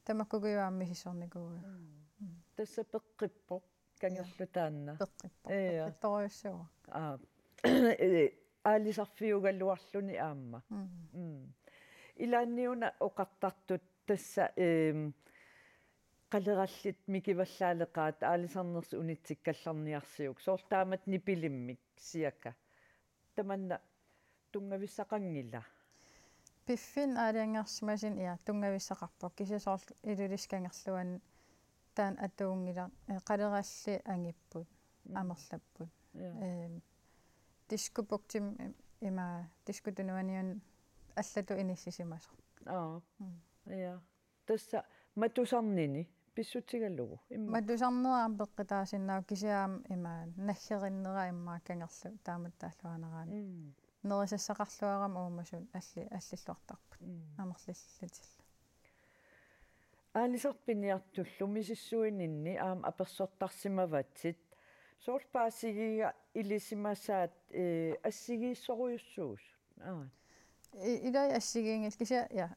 tamakkuguaammisissornikuuga tassa peqqippoq kangerlutaanna peqqipporuissuuq aalisarfiugalluarluni aamma ilaanniuna oqartartut tassa qalerallit mikivallaaleqaat aalisarners unitsikkallarniarsiuk soortaamat nipilimmik siaka tamanna tungavissaqangilla piffin aaliangersimasin ia tungavissaqarpoq kisisoor iluliskangerluan taan atuungila qaleralli angipput amerlapput diskupuktim ima diskutunuaniun allatu inissisimasor ja tassa matusarnini писсутигаллугу имма матусарнераам пеққитаасиннаа кисиаам имаан наггериннера иммаа кангерлу таамат тааллуанараани нерисассақарлуарам уумасун аллиллуартарпут амерлиллатилла аалисарпиниартуллу мисиссуининни аама аперсортарсимаватсит соорпаассигига илисимасаат ассигииссоруйуссуус илай ассигиингил кися я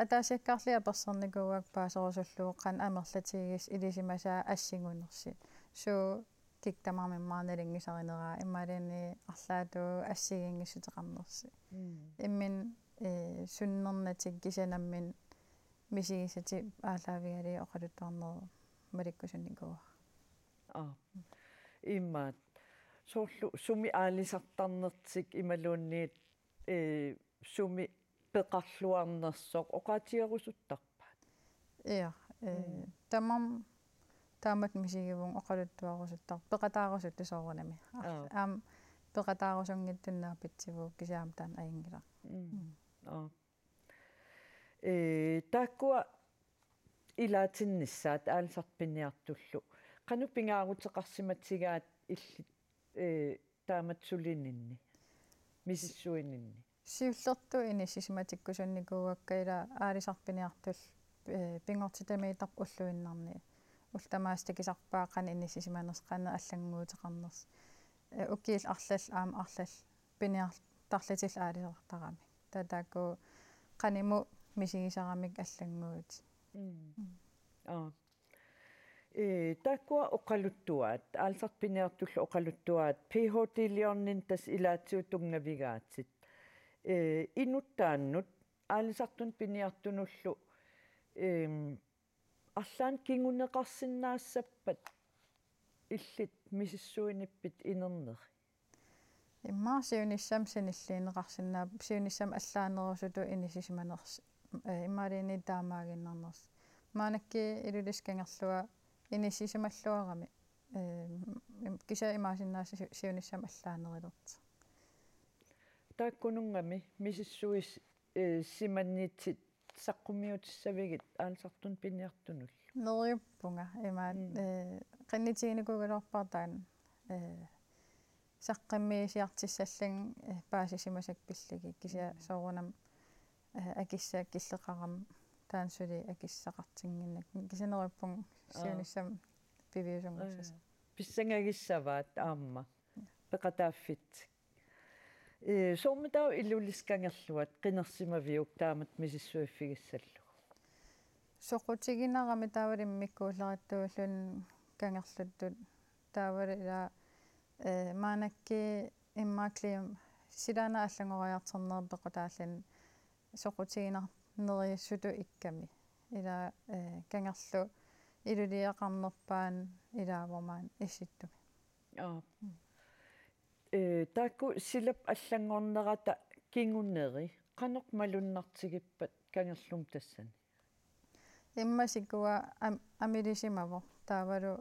атаасиаккаарлиа персерникууак паасорусуллуоққан амерлатигис илисимасаа ассигунерси суу киктамаамиммаарналингисаринераа иммалиани арлаатуу ассигингиссутеқарнерси иммин суннернатик кисанаммин мисигисати аалаавигалии оқалуттуарнеру маликкусунникуа иммаат соорлу суми аалисартарнертик ималуунниит суми пеқарлуарнерсоқ оқаатиерусуттарпаат иа тамам таамат мисигивун оқалуттуарусуттар пеқатаарусутtu соорунами аам пеқатаарусунгиттуннаа питсивуу кисаам таан аингила тааккуа илаатиннссаат аалисарпиниартуллу qanu pingaaruteqarsimatsigaat illit taamat sulinninni misissuininni сиуллерту иниссисиматиккусунникуугаккаила аалисарпиниартул пингортитамиитар уллуиннарни ултамаастакисарпааққан иниссисиманерс қана аллангуутеқарнерс уккиил арлал аама арлал пиниартарлатил аалисартарами татаакку qaниму мисигисарамик аллангуут тааккуа оқалуттуаат аалисарпиниартуллу оқалуттуаат PhD-лиорнин тас илаатиутунгавигаатсит инуттааннут аалисартун пиниартунуллу арлаан кингунеқарсиннаассаппат иллит мисиссуиниппит инернери иммаа сиуниссам саниллиинеқарсинаа сиуниссам аллаанерусуту инисисиманерс иммаалини таамаагиннарнерс маанакки илулискангерлуа инисисималлуарами киса имаасиннаа сиуниссам аллаанерилерт тааккунунгами мисиссуис симанниитсит саққумиутиссавигит аалисартун пиниартунуллу нериуппунга имаат qannitiginikugulorpartaan саққаммиисиартиссаллан паасисимасак пиллги кися соорунам акиссаак киллеқарам таансули акиссақартингиннак кисанериуппун сиуниссам пивиусунгерсас писсангагиссаваат аама пеқатааффит соомутау илулискангерлуат қинерсимавиук таамат мисиссуиффигиссаллу соқутигинарами таавалиммиккууллераттууллун кангерлуттут таавалила маанакки иммааклиум силаана аллангориартернер пеқутааллан соқутигинарнериссуту икками ила кангерлу илулиақарнерпаан илаавормаан исситтуми таакку силап аллангорнерата кингуннери qaноқ малуннартигиппат кангерлум тассани иммасикуа амилисимаво таавалу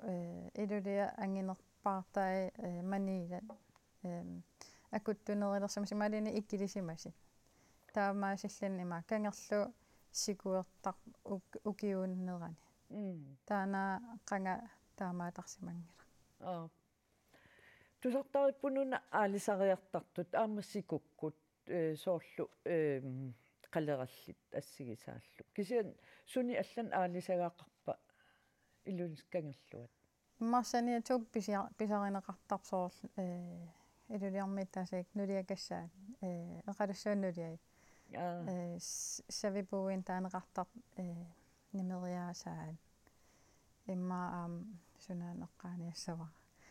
илулиа ангинерпаартай маниилат акуттунерилерсамасималини иккилисимаси таамаасиллан има кангерлу сикуертар укиууннерани таана qanga таамаатарсимангила тусартариппунуна аалисариартартут аамассикуккут соорлу қалераллит ассигисааллу кисиан суни аллан аалисагаақарпа илулискангерлуат иммарсания туп писаринеқартарсоорл илулиармиттаасаик нулиакассаат эқалуссууннулиай савипуин таанеқартар нимериаасаат имма сунаанеққааниассава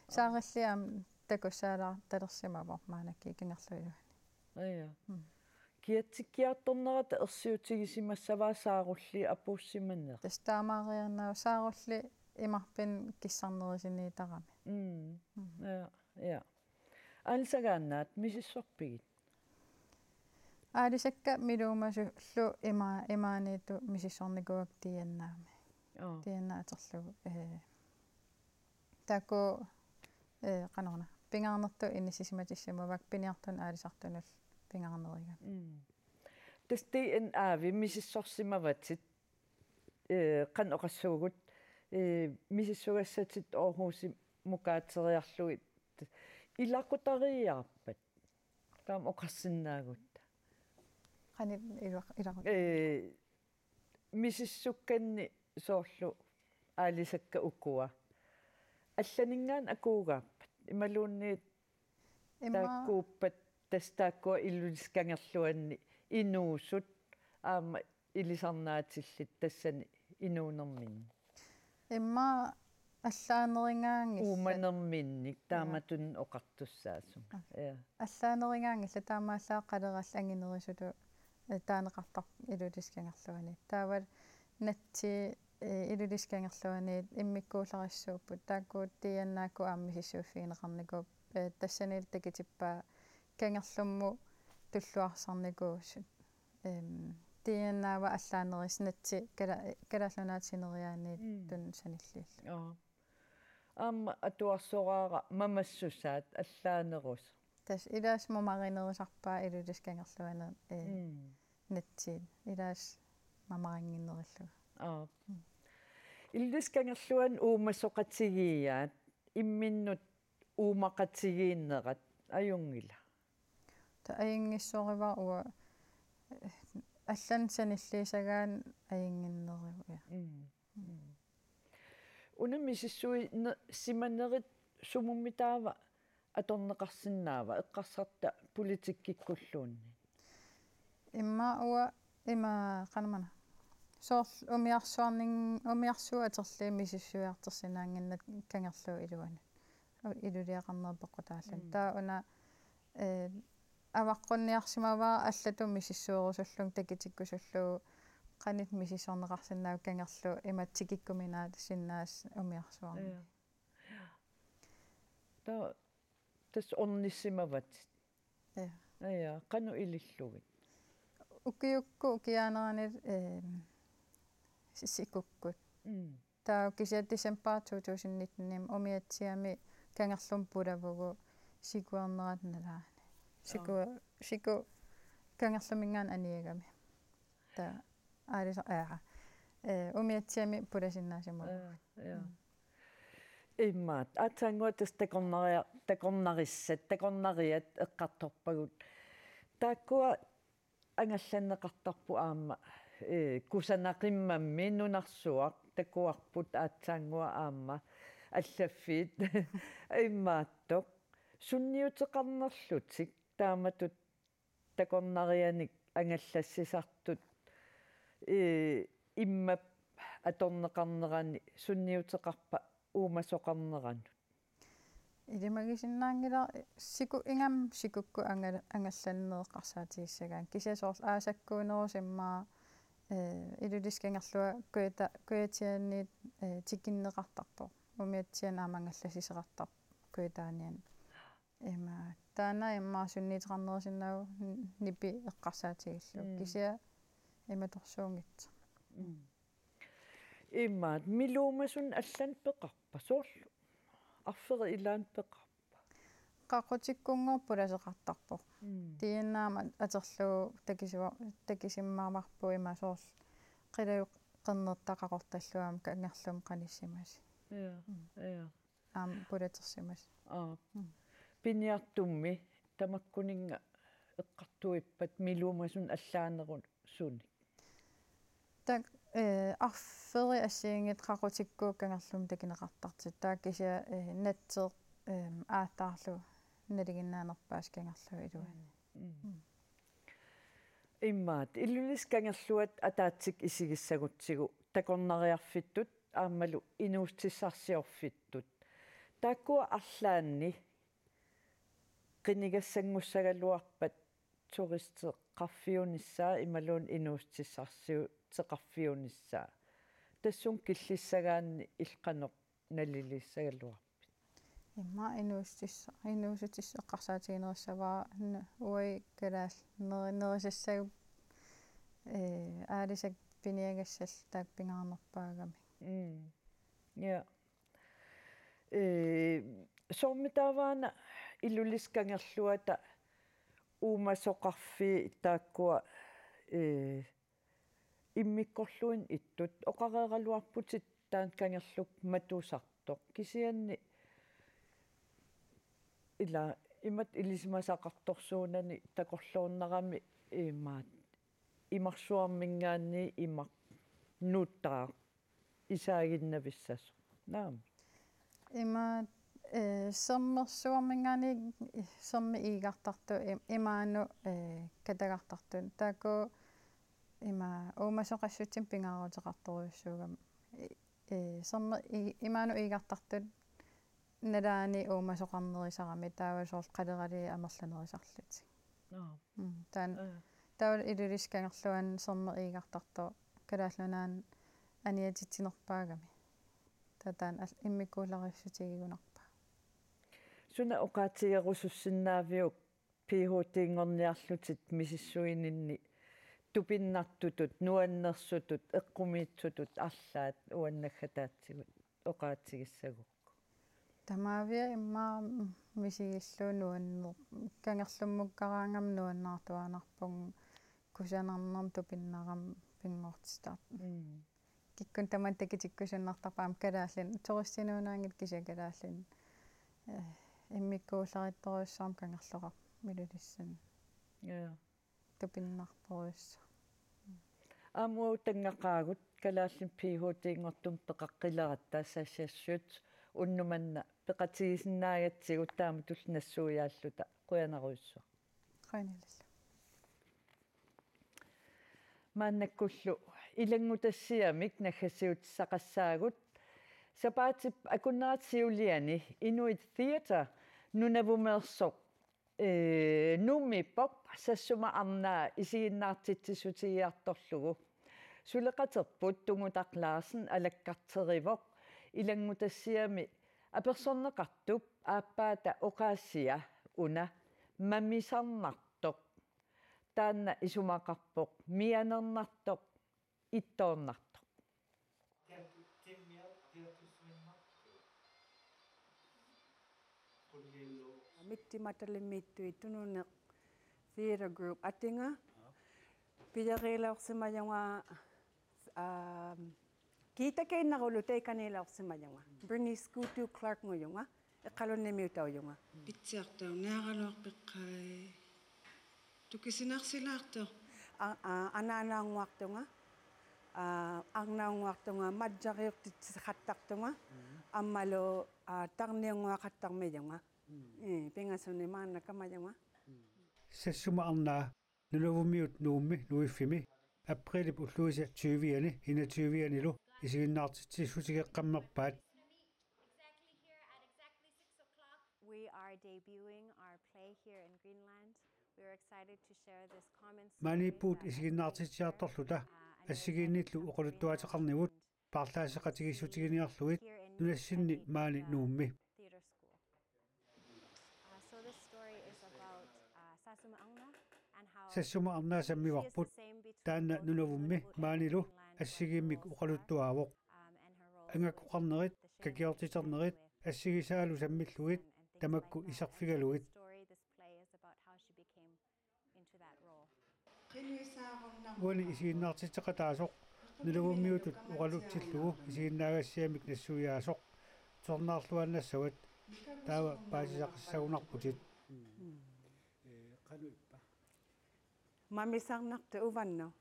саариллиам такуссаалаа талерсимаво маанакки кингерлуилуани ая киатсиккиарторнерата ерсиутигисимассаваа саарулли апууссиманнер тастаамаариернаа саарулли имарпин киссарнерисинниитарами я алсагааннаат мисиссорпигит аалисакка милуумасуллу имаанииту мисиссорникуак тианнаами тианнаатерлугу тако канорна пингаарнерту иннисисиматиссамувак пиниартун аалисартунул пингаарнерига тасти эн аави мисиссорсимаватит кан оқассуугут мисиссугассатит Аarhusi мукаатериарлугит илакутариаарпат таам оқарсинаагутта qanit ilaqut мисиссукканни соорлу аалисакка укуа алланингаан акуугааппат ималуунниит тааккууппат тастааккуа иллулискангерлуанни инуусут аама илисарнаатиллит тассани инуунерминни имма аллаанерингаангилла ууманерминник тааматун оқартуссаасум аллаанерингаангилла таамааллаа қалералла ангинерисулу таанеқартар илулискангерлуани таавал натти илулискангерлуани иммиккуулариссууппут тааккуут тианнаакку ааммисиссууффигинеқарникуу тассанил такитиппаа кангерлумму туллуарсарникуусут тианнаава аллаанерис натти калааллунаатинериаани тун саниллиилла аама атуарсораара мамассусаат аллаанерус тас илаас мамаринерисарпаа илулискангерлуани натти илаас мамарингиннериллу илулискангерлуан уумассоқатигиаат имминнут уумақатигииннерат аюнгила та аингиссориваа уа аллан саниллиисагаан аингиннеривуя унамисиссуи симанерит сумуммитаава аторнеқарсинаава эққарсарта политиккиккуллуунни имма уа има канамана соорл умиарсуа атерлии мисиссуиартерсинаангиннат кангерлуу илуани илулиақарнерпеққутааллан таа уна аваққунниарсимаваа аллату мисиссуорусуллун такитиккусуллуу qanit misissorneqarsinnaau kangerlu imatikikkuminaat sinnaas umiarsuarni tas ornissimavat ja qanu ilillugit ukiukku ukiaaneranit sikukkut taa kisia December 2019 umiatsiami kangerlum pulavugu sikuarnerat nalaani siku kangerlumingaan aniagami taa aalisa umiatsiami pulasinnaasimu иммаат аатаангуатас такорнарissat эққарторпагут тааккуа ангалланнеқартарпу аама кусанақиммамми нунарсуақ такуарпут аатаангуа аама аллаффиит иммааттоқ сунниутеқарнерлутик тааматут такорнарианик ангаллассисартут иммап аторнеқарнерани сунниутеқарпа уумасоқарнеранут илимагисиннаангила сику ингам сикукку ангалланнеэққарсаатигиссагаан кисасоорл аасаккуунерусиммаа илулискангерлуа куятианниит тикиннеқартарпо умиатсиан аамангалласисеқартар куятааниан има таана иммаа сунниитеқарнерусиннагу нипи эққарсаатигиллу кисиа иматорсуунгитса иммаат милуумасун аллан пеқарпа соорлу арфери илаан пеқарпа қақутиккунгорпуласеқартарпо тииннаама атерлуу такисиммаамарпу има соорл қилаю қернертақақорталлуам кангерлум қаниссимас пулатерсимас пиниартумми тамаккунинга эққартуиппат милуумасун аллаанерун суни так арфери ассиингит қақутиккуу кангерлум такинеқартарти тааккися натсеэ аатаарлу налигиннаанерпаас кангерлуу илуани иммаат иллулис кангерлуат атаатсик исигиссагутсигу такорнариарфиттут аамалу инуустиссарсиорфиттут тааккуа арлаанни qinigassangussagalluarpat turisте qaffionissaa imaluun inuustissarsiu teqarfionissaa tassun killissagaanni ilqanoq naliliissagalluarpit имма инуусутиссеққарсаатигинериссаваа уи калаал нерисассагу аалисак пиниагассал таак пингаарнерпаагами я сормитаваана иллулискангерлуата уумасоқарфи тааккуа иммиккорлуин иттут оқареералуарпутит таан кангерлук матусарtoq кисианни ила имат илисимасақарторсуунани такорлуорнарами имаат имарсуармингаанни имар нууттаа исаагиннависсасо наам има соммерсуармингаани сомми иигартарту имаану катагартартун тааку има уумасоқассутсин пингаарутеқарторуйуссуугам сомме имаану иигартартут налаани уумасоқарнерисарами таавасоор қалерали амерланерисарлути таан таавал илулискангерлуан сомме иигартарто калааллунаан аниатитсинерпаагами татаан иммиккуулариссутигигунарпа суна оқаатигерусуссиннаавиук PhD-ngorniarlutit misissuininni tupinнартутут нуаннерсутут эққумиитсутут арлаат уаннаггатаатсигут оқаатигиссагук тамаавиа иммаа мисигиллуу нуаннер кангерлуммуккараангам нуаннаартуанарпун кусанарнерм тупиннарам пингортистаат киккун таман такитиккусуннартарпаам калааллин туристинуунаангит кисакалааллин иммиккуулларитторуссаам кангерлоқар милулиссан тупиннарпоруссаа амуу тангақаагут калааллин PhD-ngortum пеқаққилерат таассаассассуут уннуманна пеқатигисиннаагатсигут таама тулнассууяаллута қуянаруйссуа қайнилалла мааннаккуллу илангутассиамик наггасиут сақассаагут сапаатип акуннаатсиулиани Inuit Theatre нунавумеерсоқ нуммиппоқ сассума арнаа исигиннаартитсисутигиарторлугу сулеқатерпут тунгутарлаарсен алаккартеривоқ илангутассиами аперсорнеқартуп ааппаата оқаассия уна маммисарнартоқ таанна исумақарпоқ мианернартоқ итторнартоқ миттиматалиммиттуи тунунеқ theatre group атинга пилерилаорсимаянга китакейнарулу тейканилаорсимаянга Bernie Scutu Clark nguyunga eqqalunni미утауйунга питсиартау неаралуарпеққай тукисинарсилаарто анаанаагуартунга арнаагуартунга маджариуртитсихаттартунга аммалу тарниунгуақаттармиюнга пингасуни мааннакамаянга сассума арнаа нулавумиут нуумми нуиффими априлип уллуися 20-ани ина 20-анилу исигиннаартитсиссутигеққаммерпаат We are debuting our play here in Greenland. We are excited to share this common манипут исигиннаартитсиарторлута ассигиинниллу оқулуттуатеқарнигут парлаасеқатигиссутигиниарлугит нунассинни маани нуумми theater school. So this story is about Sasuma Angna and how сассума арнаасаммиварпут таанна нунавумми маанилу ассигииммик оқалуттуаавоқ ангаккоқарнерит какиортитернерит ассигисаалу саммиллугит тамакку исарфигалугит уани исигиннаартитеқатаасоқ нулавуммиутут оқалутсиллугу исигиннаагассиамик нассуяасоқ торнаарлуаннассават таава паасисақиссагунарпутит кануиппа мамисарнарту уванну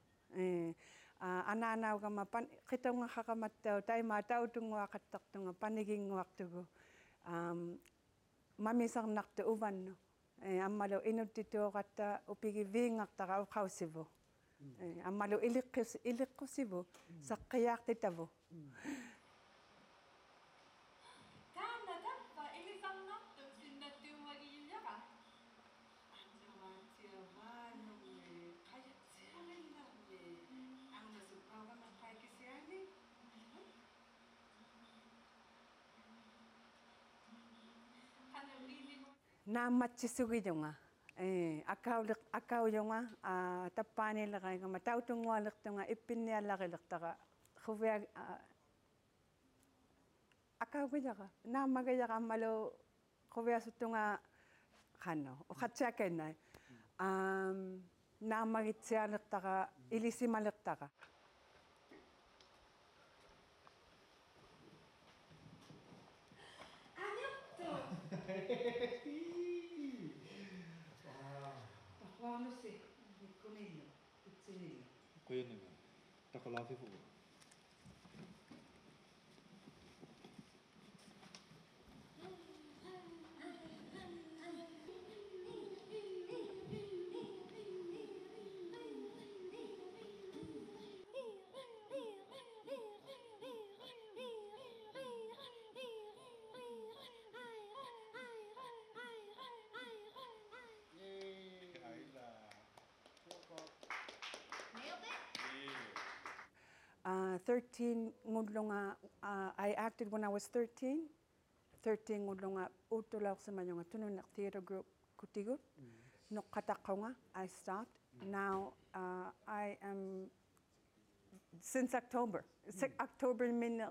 анаанаугама пан қитунгахақаматтау таймаа таутунгуақаттартунга панигингуартугу мамисарнарту уванну аммалу инуттитуоқатта упигивиингартара уқаусиву аммалу илиққусиву саққиаартитаву наамматсисугилунга акаулюнга таппаанилераигама таутунгуалертунга иппинниалларилертара хувиа акаугилара нааммагаяра аммалу хувиасуттунга ханно ухатсиакеннай нааммагитсиалертара илисималертара 13 ngudlunga, I acted when I was 13. 13 ngudlunga utulauxamayunga tununak theater group kutigut. Nokatakonga, I stopped. Now I am, since October. October min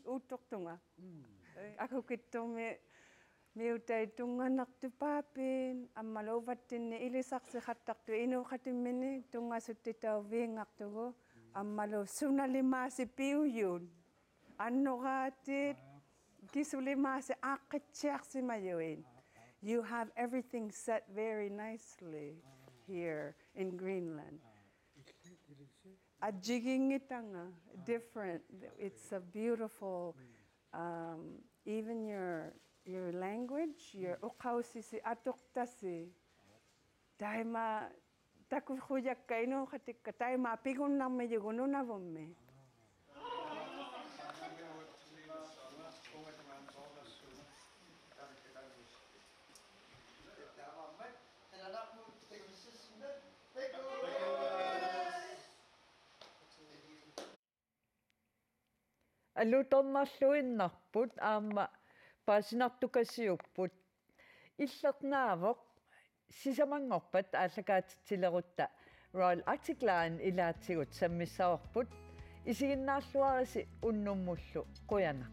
utoktunga. Ako kitome miutay tunga naktupapin, amalovatin ni ilisaksi hataktu inu katimini tunga sutitaw vingaktugo. Amalo sunalimasi piuyun. Ano katit kisulimasi akitsaksi mayuin. You have everything set very nicely here in Greenland. Ajigingitanga, different. It's a beautiful, even your language, your ukausisi atoktasi. Daima takuhuyak kaino katika daima pigun na mayuguno na vomme. Alutornarluinnarput aama paasinartukasiupput illernaavoq sisamangorpat ааллакаатитсилерутта Royal Arctic Line илаатсигут саммиссаорпут исигиннаарлуарisi unnummullu quyana